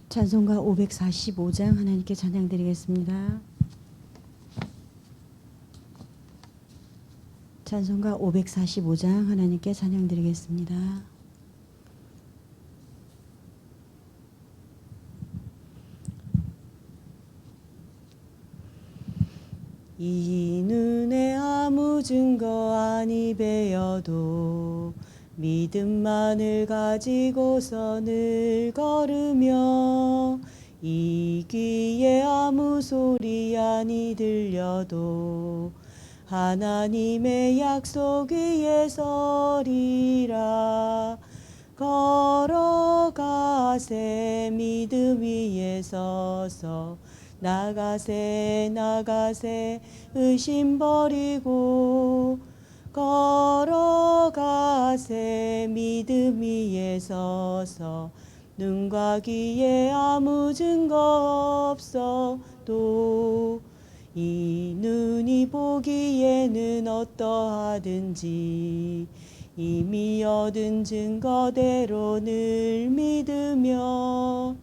찬송가 545장 하나님께 찬양 드리겠습니다. 찬송가 545장 하나님께 찬양 드리겠습니다. 이 눈에 아무 증거 아니 배어도 믿음만을 가지고서 늘 걸으며 이 귀에 아무 소리 아니 들려도 하나님의 약속 위에 서리라. 걸어가세 믿음 위에 서서 나가세 나가세 의심 버리고 걸어가세 믿음 위에 서서 눈과 귀에 아무 증거 없어도 이 눈이 보기에는 어떠하든지 이미 얻은 증거대로 늘 믿으며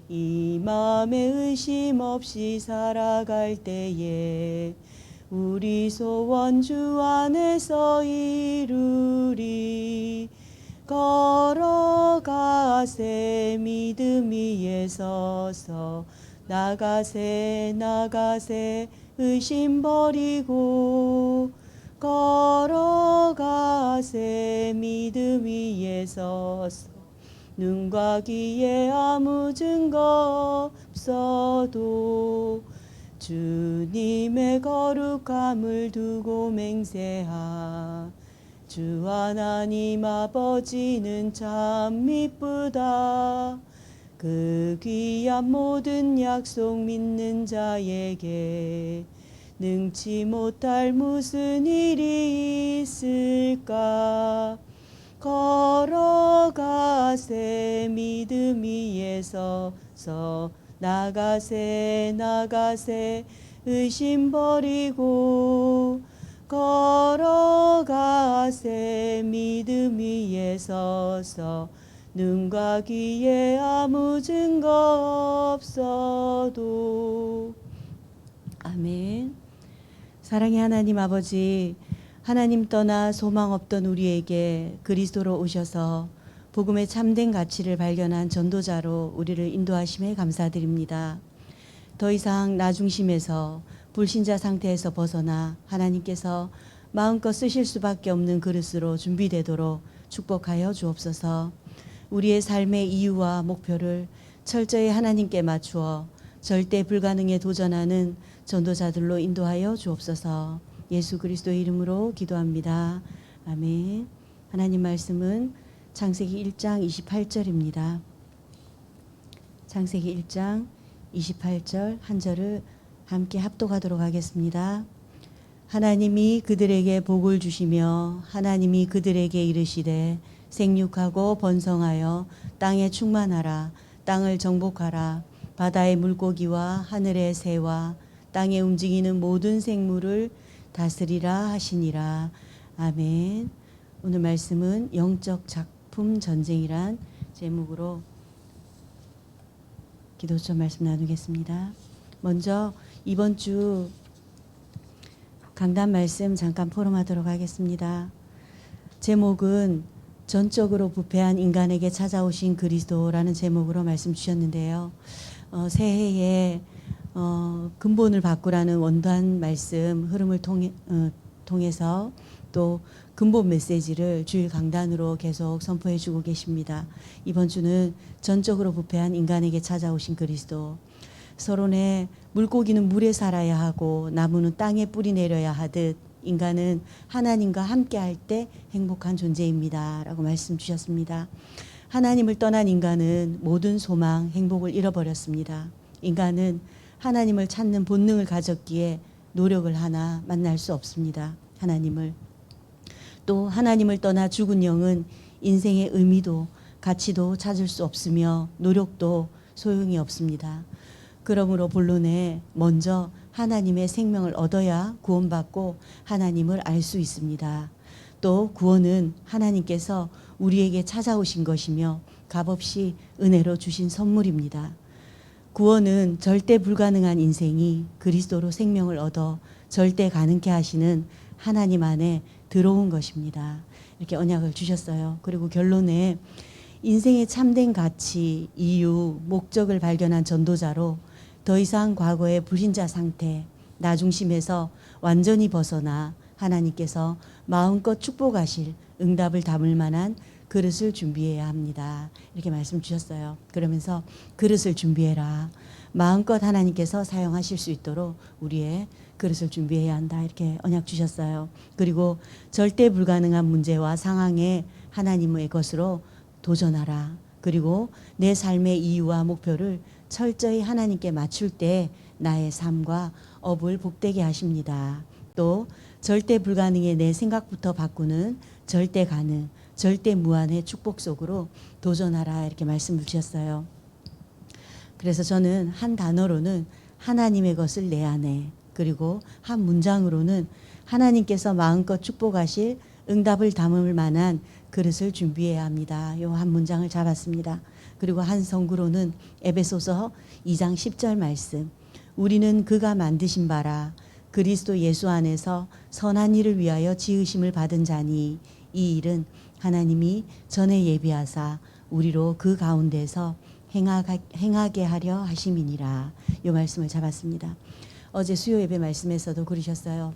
이 마음에 의심 없이 살아갈 때에 우리 소원 주 안에서 이루리. 걸어가세 믿음 위에 서서 나가세 나가세 의심 버리고 걸어가세 믿음 위에 서서 눈과 귀에 아무 증거 없어도 주님의 거룩함을 두고 맹세하. 주 하나님 아버지는 참 미쁘다. 그 귀한 모든 약속 믿는 자에게 능치 못할 무슨 일이 있을까. 걸어가세 믿음 위에 서서 나가세 나가세 의심 버리고 걸어가세 믿음 위에 서서 눈과 귀에 아무 증거 없어도. 아멘. 사랑의 하나님 아버지, 하나님 떠나 소망 없던 우리에게 그리스도로 오셔서 복음의 참된 가치를 발견한 전도자로 우리를 인도하심에 감사드립니다. 더 이상 나 중심에서 불신자 상태에서 벗어나 하나님께서 마음껏 쓰실 수밖에 없는 그릇으로 준비되도록 축복하여 주옵소서. 우리의 삶의 이유와 목표를 철저히 하나님께 맞추어 절대 불가능에 도전하는 전도자들로 인도하여 주옵소서. 예수 그리스도의 이름으로 기도합니다. 아멘. 하나님 말씀은 창세기 1장 28절입니다. 창세기 1장 28절 한 절을 함께 합독하도록 하겠습니다. 하나님이 그들에게 복을 주시며 하나님이 그들에게 이르시되 생육하고 번성하여 땅에 충만하라. 땅을 정복하라. 바다의 물고기와 하늘의 새와 땅에 움직이는 모든 생물을 다스리라 하시니라. 아멘. 오늘 말씀은 영적 작품 전쟁이란 제목으로 기도처 말씀 나누겠습니다. 먼저 이번 주 강단 말씀 잠깐 포럼하도록 하겠습니다. 제목은 전적으로 부패한 인간에게 찾아오신 그리스도라는 제목으로 말씀 주셨는데요. 새해에 근본을 바꾸라는 원단 말씀 흐름을 통해서 또 근본 메시지를 주일 강단으로 계속 선포해 주고 계십니다. 이번 주는 전적으로 부패한 인간에게 찾아오신 그리스도. 서론에 물고기는 물에 살아야 하고 나무는 땅에 뿌리 내려야 하듯 인간은 하나님과 함께 할 때 행복한 존재입니다. 라고 말씀 주셨습니다. 하나님을 떠난 인간은 모든 소망, 행복을 잃어버렸습니다. 인간은 하나님을 찾는 본능을 가졌기에 노력을 하나 만날 수 없습니다. 하나님을. 또 하나님을 떠나 죽은 영은 인생의 의미도 가치도 찾을 수 없으며 노력도 소용이 없습니다. 그러므로 본론에 먼저 하나님의 생명을 얻어야 구원받고 하나님을 알 수 있습니다. 또 구원은 하나님께서 우리에게 찾아오신 것이며 값없이 은혜로 주신 선물입니다. 구원은 절대 불가능한 인생이 그리스도로 생명을 얻어 절대 가능케 하시는 하나님 안에 들어온 것입니다. 이렇게 언약을 주셨어요. 그리고 결론에 인생의 참된 가치, 이유, 목적을 발견한 전도자로 더 이상 과거의 불신자 상태, 나 중심에서 완전히 벗어나 하나님께서 마음껏 축복하실 응답을 담을 만한 그릇을 준비해야 합니다. 이렇게 말씀 주셨어요. 그러면서 그릇을 준비해라. 마음껏 하나님께서 사용하실 수 있도록 우리의 그릇을 준비해야 한다. 이렇게 언약 주셨어요. 그리고 절대 불가능한 문제와 상황에 하나님의 것으로 도전하라. 그리고 내 삶의 이유와 목표를 철저히 하나님께 맞출 때 나의 삶과 업을 복되게 하십니다. 또 절대 불가능의 내 생각부터 바꾸는 절대 가능, 절대 무한의 축복 속으로 도전하라. 이렇게 말씀을 주셨어요. 그래서 저는 한 단어로는 하나님의 것을 내 안에, 그리고 한 문장으로는 하나님께서 마음껏 축복하실 응답을 담을 만한 그릇을 준비해야 합니다. 요 한 문장을 잡았습니다. 그리고 한 성구로는 에베소서 2장 10절 말씀. 우리는 그가 만드신 바라 그리스도 예수 안에서 선한 일을 위하여 지으심을 받은 자니 이 일은 하나님이 전에 예비하사 우리로 그 가운데서 행하게 하려 하심이니라. 이 말씀을 잡았습니다. 어제 수요 예배 말씀에서도 그러셨어요.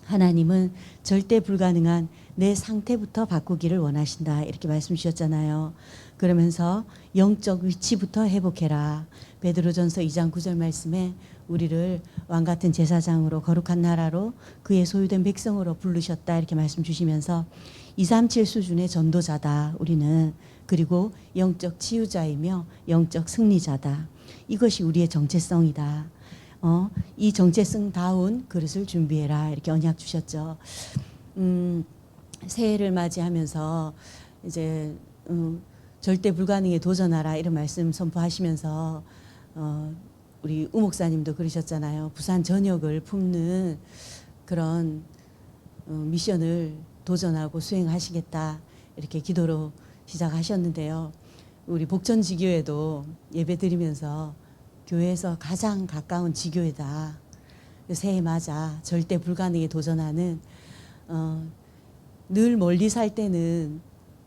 하나님은 절대 불가능한 내 상태부터 바꾸기를 원하신다. 이렇게 말씀 주셨잖아요. 그러면서 영적 위치부터 회복해라. 베드로전서 2장 9절 말씀에 우리를 왕같은 제사장으로 거룩한 나라로 그의 소유된 백성으로 부르셨다. 이렇게 말씀 주시면서 237 수준의 전도자다. 우리는. 그리고 영적 치유자이며 영적 승리자다. 이것이 우리의 정체성이다. 이 정체성다운 그릇을 준비해라. 이렇게 언약 주셨죠. 새해를 맞이하면서 이제 절대 불가능에 도전하라 이런 말씀 선포하시면서 우리 우 목사님도 그러셨잖아요. 부산 전역을 품는 그런 미션을 도전하고 수행하시겠다 이렇게 기도로 시작하셨는데요. 우리 복천지교에도 예배 드리면서 교회에서 가장 가까운 지교회다. 새해 맞아 절대 불가능에 도전하는 늘 멀리 살 때는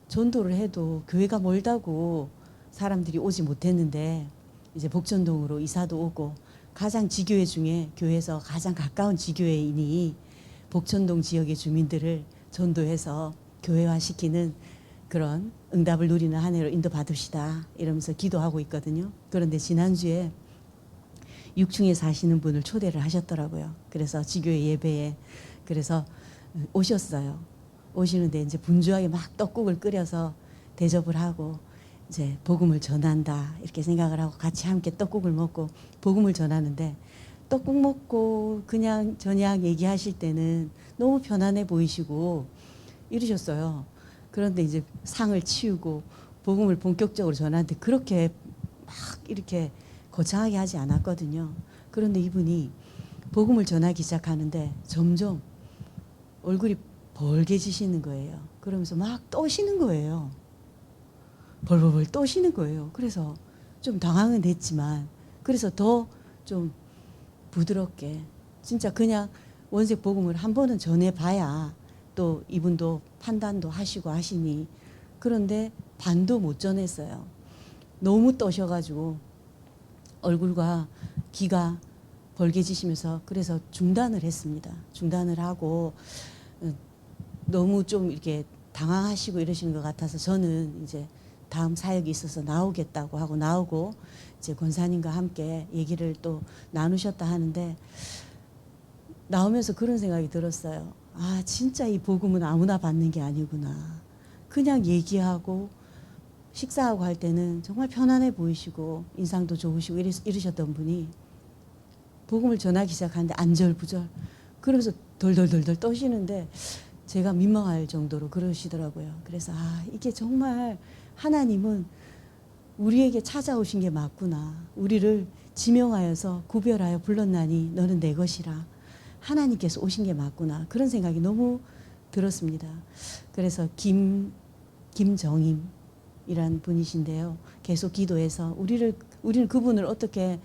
전도를 해도 교회가 멀다고 사람들이 오지 못했는데 이제 복천동으로 이사도 오고 가장 지교회 중에 교회에서 가장 가까운 지교회이니 복천동 지역의 주민들을 전도해서 교회화시키는 그런 응답을 누리는 한 해로 인도받읍시다 이러면서 기도하고 있거든요. 그런데 지난주에 6층에 사시는 분을 초대를 하셨더라고요. 그래서 지교회 예배에 그래서 오셨어요. 오시는데 이제 분주하게 막 떡국을 끓여서 대접을 하고 이제 복음을 전한다 이렇게 생각을 하고 같이 함께 떡국을 먹고 복음을 전하는데 떡국 먹고 그냥 저녁 얘기하실 때는 너무 편안해 보이시고 이러셨어요. 그런데 이제 상을 치우고 복음을 본격적으로 전하는데 그렇게 막 이렇게 거창하게 하지 않았거든요. 그런데 이분이 복음을 전하기 시작하는데 점점 얼굴이 벌개지시는 거예요. 그러면서 막 떠시는 거예요. 벌벌벌 떠시는 거예요. 그래서 좀 당황은 됐지만 그래서 더 좀 부드럽게 진짜 그냥 원색 복음을 한 번은 전해봐야 또 이분도 판단도 하시고 하시니 그런데 반도 못 전했어요. 너무 떠셔가지고 얼굴과 귀가 벌개지시면서 그래서 중단을 했습니다. 중단을 하고 너무 좀 이렇게 당황하시고 이러시는 것 같아서 저는 이제 다음 사역이 있어서 나오겠다고 하고 나오고 이제 권사님과 함께 얘기를 또 나누셨다 하는데 나오면서 그런 생각이 들었어요. 아 진짜 이 복음은 아무나 받는 게 아니구나. 그냥 얘기하고 식사하고 할 때는 정말 편안해 보이시고 인상도 좋으시고 이러셨던 분이 복음을 전하기 시작하는데 안절부절 그러면서 덜덜덜덜 떠시는데 제가 민망할 정도로 그러시더라고요. 그래서 아 이게 정말 하나님은 우리에게 찾아오신 게 맞구나. 우리를 지명하여서 구별하여 불렀나니 너는 내 것이라. 하나님께서 오신 게 맞구나. 그런 생각이 너무 들었습니다. 그래서 김정임 이란 분이신데요. 계속 기도해서 우리는 그분을 어떻게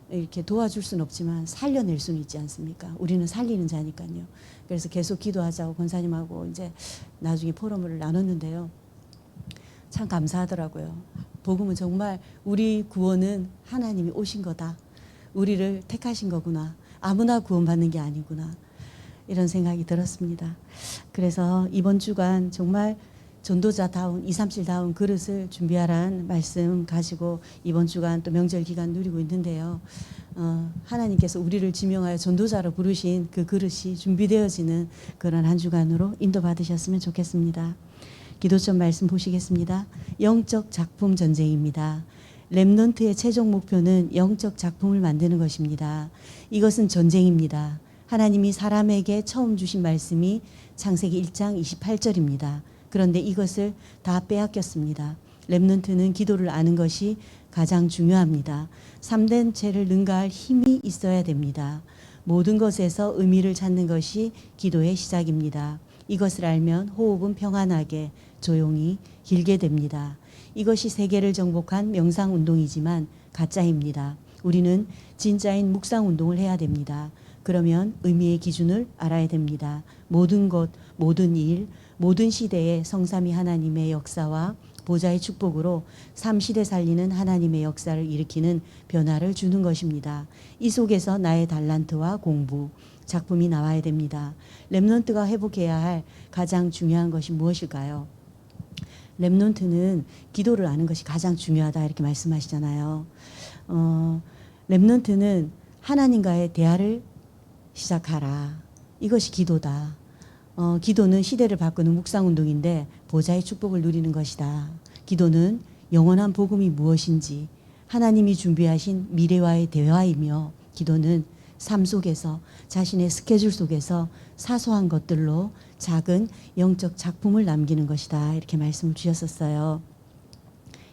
이렇게 도와줄 수는 없지만 살려낼 수는 있지 않습니까? 우리는 살리는 자니까요. 그래서 계속 기도하자고 권사님하고 이제 나중에 포럼을 나눴는데요. 참 감사하더라고요. 복음은 정말 우리 구원은 하나님이 오신 거다. 우리를 택하신 거구나. 아무나 구원받는 게 아니구나. 이런 생각이 들었습니다. 그래서 이번 주간 정말 전도자다운 237다운 그릇을 준비하라는 말씀 가지고 이번 주간 또 명절 기간 누리고 있는데요. 하나님께서 우리를 지명하여 전도자로 부르신 그 그릇이 준비되어지는 그런 한 주간으로 인도받으셨으면 좋겠습니다. 기도점 말씀 보시겠습니다. 영적 작품 전쟁입니다. 렘넌트의 최종 목표는 영적 작품을 만드는 것입니다. 이것은 전쟁입니다. 하나님이 사람에게 처음 주신 말씀이 창세기 1장 28절입니다. 그런데 이것을 다 빼앗겼습니다. 렘넌트는 기도를 아는 것이 가장 중요합니다. 참된 죄를 능가할 힘이 있어야 됩니다. 모든 것에서 의미를 찾는 것이 기도의 시작입니다. 이것을 알면 호흡은 평안하게 조용히 길게 됩니다. 이것이 세계를 정복한 명상운동이지만 가짜입니다. 우리는 진짜인 묵상운동을 해야 됩니다. 그러면 의미의 기준을 알아야 됩니다. 모든 것, 모든 일, 모든 시대에 성삼위 하나님의 역사와 보좌의 축복으로 3시대 살리는 하나님의 역사를 일으키는 변화를 주는 것입니다. 이 속에서 나의 달란트와 공부, 작품이 나와야 됩니다. 렘넌트가 회복해야 할 가장 중요한 것이 무엇일까요? 렘넌트는 기도를 아는 것이 가장 중요하다 이렇게 말씀하시잖아요. 렘넌트는 하나님과의 대화를 시작하라. 이것이 기도다. 기도는 시대를 바꾸는 묵상운동인데 보좌의 축복을 누리는 것이다. 기도는 영원한 복음이 무엇인지 하나님이 준비하신 미래와의 대화이며 기도는 삶 속에서 자신의 스케줄 속에서 사소한 것들로 작은 영적 작품을 남기는 것이다. 이렇게 말씀을 주셨었어요.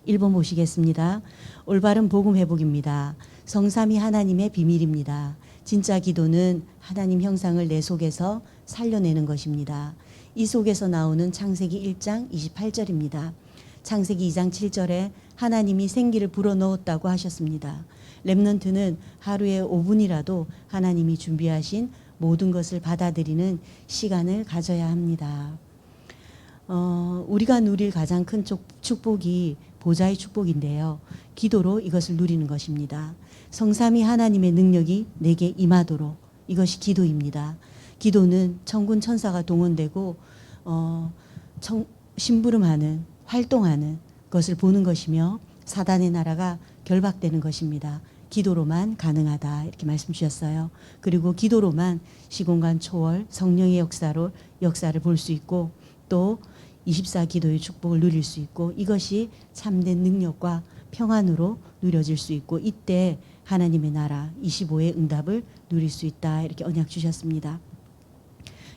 1번 보시겠습니다. 올바른 복음 회복입니다. 성삼위 하나님의 비밀입니다. 진짜 기도는 하나님 형상을 내 속에서 살려내는 것입니다. 이 속에서 나오는 창세기 1장 28절입니다. 창세기 2장 7절에 하나님이 생기를 불어넣었다고 하셨습니다. 렘넌트는 하루에 5분이라도 하나님이 준비하신 모든 것을 받아들이는 시간을 가져야 합니다. 우리가 누릴 가장 큰 축복이 보좌의 축복인데요. 기도로 이것을 누리는 것입니다. 성삼위 하나님의 능력이 내게 임하도록 이것이 기도입니다. 기도는 천군 천사가 동원되고 심부름하는 활동하는 것을 보는 것이며 사단의 나라가 결박되는 것입니다. 기도로만 가능하다 이렇게 말씀 주셨어요. 그리고 기도로만 시공간 초월 성령의 역사를 볼 수 있고 또 24기도의 축복을 누릴 수 있고 이것이 참된 능력과 평안으로 누려질 수 있고 이때 하나님의 나라 25의 응답을 누릴 수 있다 이렇게 언약 주셨습니다.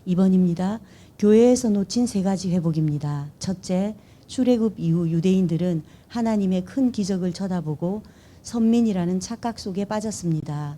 2번입니다. 교회에서 놓친 3가지 회복입니다. 첫째, 출애굽 이후 유대인들은 하나님의 큰 기적을 쳐다보고 선민이라는 착각 속에 빠졌습니다.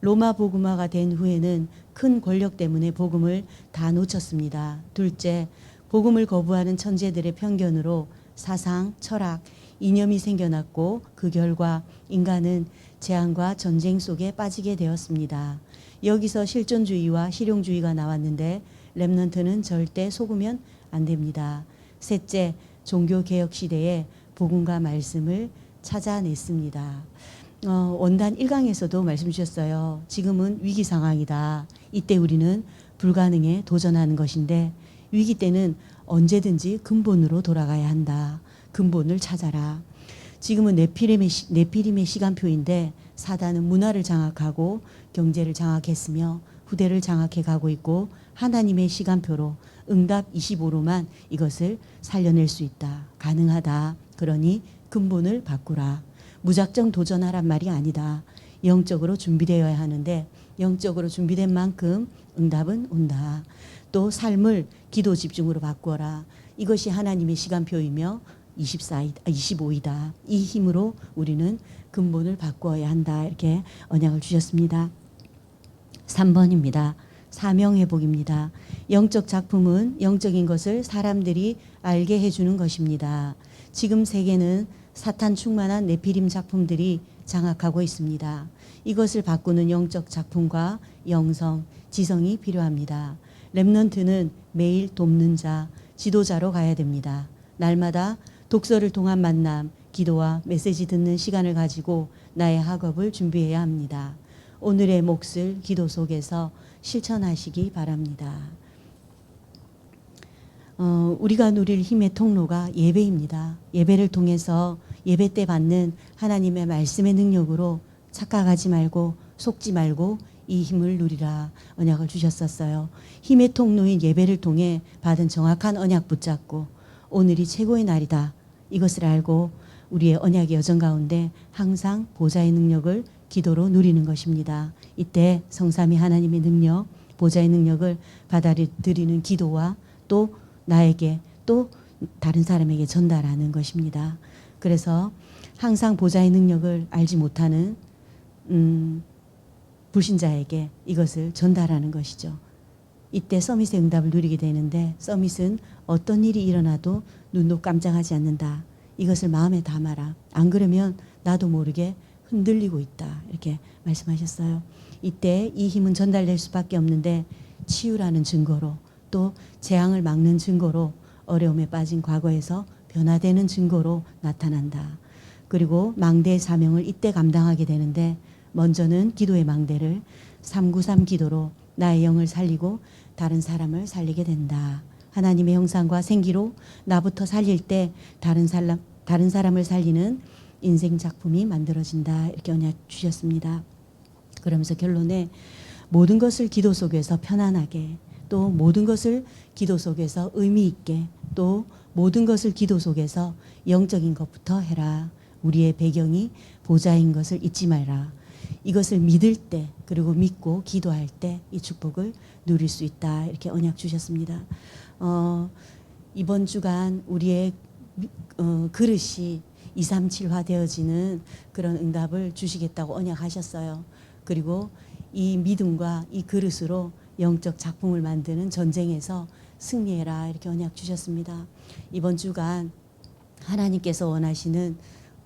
로마 복음화가 된 후에는 큰 권력 때문에 복음을 다 놓쳤습니다. 둘째, 복음을 거부하는 천재들의 편견으로 사상, 철학, 이념이 생겨났고 그 결과 인간은 재앙과 전쟁 속에 빠지게 되었습니다. 여기서 실존주의와 실용주의가 나왔는데 렘넌트는 절대 속으면 안 됩니다. 셋째, 종교개혁 시대에 복음과 말씀을 찾아냈습니다. 원단 1강에서도 말씀 주셨어요. 지금은 위기 상황이다. 이때 우리는 불가능에 도전하는 것인데 위기 때는 언제든지 근본으로 돌아가야 한다. 근본을 찾아라. 지금은 네피림의 시간표인데 사단은 문화를 장악하고 경제를 장악했으며 후대를 장악해 가고 있고 하나님의 시간표로 응답 25로만 이것을 살려낼 수 있다. 가능하다. 그러니 근본을 바꾸라. 무작정 도전하란 말이 아니다. 영적으로 준비되어야 하는데 영적으로 준비된 만큼 응답은 온다. 또 삶을 기도 집중으로 바꾸어라. 이것이 하나님의 시간표이며 25이다. 이 힘으로 우리는 근본을 바꾸어야 한다. 이렇게 언약을 주셨습니다. 3번입니다. 사명회복입니다. 영적 작품은 영적인 것을 사람들이 알게 해주는 것입니다. 지금 세계는 사탄 충만한 네피림 작품들이 장악하고 있습니다. 이것을 바꾸는 영적 작품과 영성, 지성이 필요합니다. 렘넌트는 매일 돕는 자, 지도자로 가야 됩니다. 날마다 독서를 통한 만남, 기도와 메시지 듣는 시간을 가지고 나의 학업을 준비해야 합니다. 오늘의 몫을 기도 속에서 실천하시기 바랍니다. 우리가 누릴 힘의 통로가 예배입니다. 예배를 통해서 예배 때 받는 하나님의 말씀의 능력으로 착각하지 말고 속지 말고 이 힘을 누리라 언약을 주셨었어요. 힘의 통로인 예배를 통해 받은 정확한 언약 붙잡고 오늘이 최고의 날이다. 이것을 알고 우리의 언약의 여정 가운데 항상 보좌의 능력을 기도로 누리는 것입니다. 이때 성삼위 하나님의 능력, 보좌의 능력을 받아들이는 기도와 또 나에게 또 다른 사람에게 전달하는 것입니다. 그래서 항상 보좌의 능력을 알지 못하는 불신자에게 이것을 전달하는 것이죠. 이때 서밋의 응답을 누리게 되는데 서밋은 어떤 일이 일어나도 눈도 깜짝하지 않는다. 이것을 마음에 담아라. 안 그러면 나도 모르게 흔들리고 있다. 이렇게 말씀하셨어요. 이때 이 힘은 전달될 수밖에 없는데 치유라는 증거로 또 재앙을 막는 증거로 어려움에 빠진 과거에서 변화되는 증거로 나타난다. 그리고 망대의 사명을 이때 감당하게 되는데 먼저는 기도의 망대를 393 기도로 나의 영을 살리고 다른 사람을 살리게 된다. 하나님의 형상과 생기로 나부터 살릴 때 다른 사람을 살리는 인생 작품이 만들어진다. 이렇게 언약 주셨습니다. 그러면서 결론에 모든 것을 기도 속에서 편안하게 또 모든 것을 기도 속에서 의미 있게 또 모든 것을 기도 속에서 영적인 것부터 해라. 우리의 배경이 보좌인 것을 잊지 마라. 이것을 믿을 때 그리고 믿고 기도할 때 이 축복을 누릴 수 있다. 이렇게 언약 주셨습니다. 이번 주간 우리의 그릇이 237화 되어지는 그런 응답을 주시겠다고 언약하셨어요. 그리고 이 믿음과 이 그릇으로 영적 작품을 만드는 전쟁에서 승리해라. 이렇게 언약 주셨습니다. 이번 주간 하나님께서 원하시는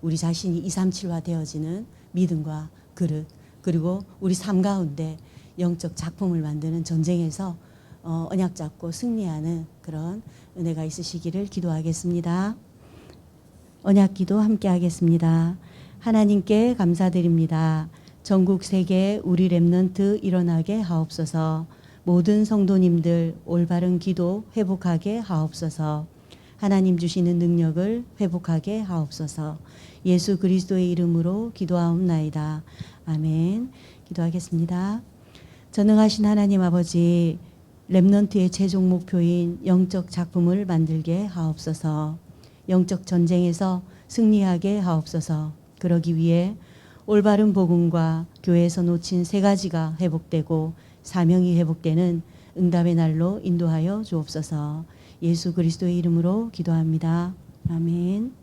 우리 자신이 237화 되어지는 믿음과 그릇 그리고 우리 삶 가운데 영적 작품을 만드는 전쟁에서 언약 잡고 승리하는 그런 은혜가 있으시기를 기도하겠습니다. 언약 기도 함께 하겠습니다. 하나님께 감사드립니다. 전국 세계 우리 렘넌트 일어나게 하옵소서. 모든 성도님들 올바른 기도 회복하게 하옵소서. 하나님 주시는 능력을 회복하게 하옵소서. 예수 그리스도의 이름으로 기도하옵나이다. 아멘. 기도하겠습니다. 전능하신 하나님 아버지, 렘넌트의 최종 목표인 영적 작품을 만들게 하옵소서. 영적 전쟁에서 승리하게 하옵소서. 그러기 위해 올바른 복음과 교회에서 놓친 세 가지가 회복되고 사명이 회복되는 응답의 날로 인도하여 주옵소서. 예수 그리스도의 이름으로 기도합니다. 아멘.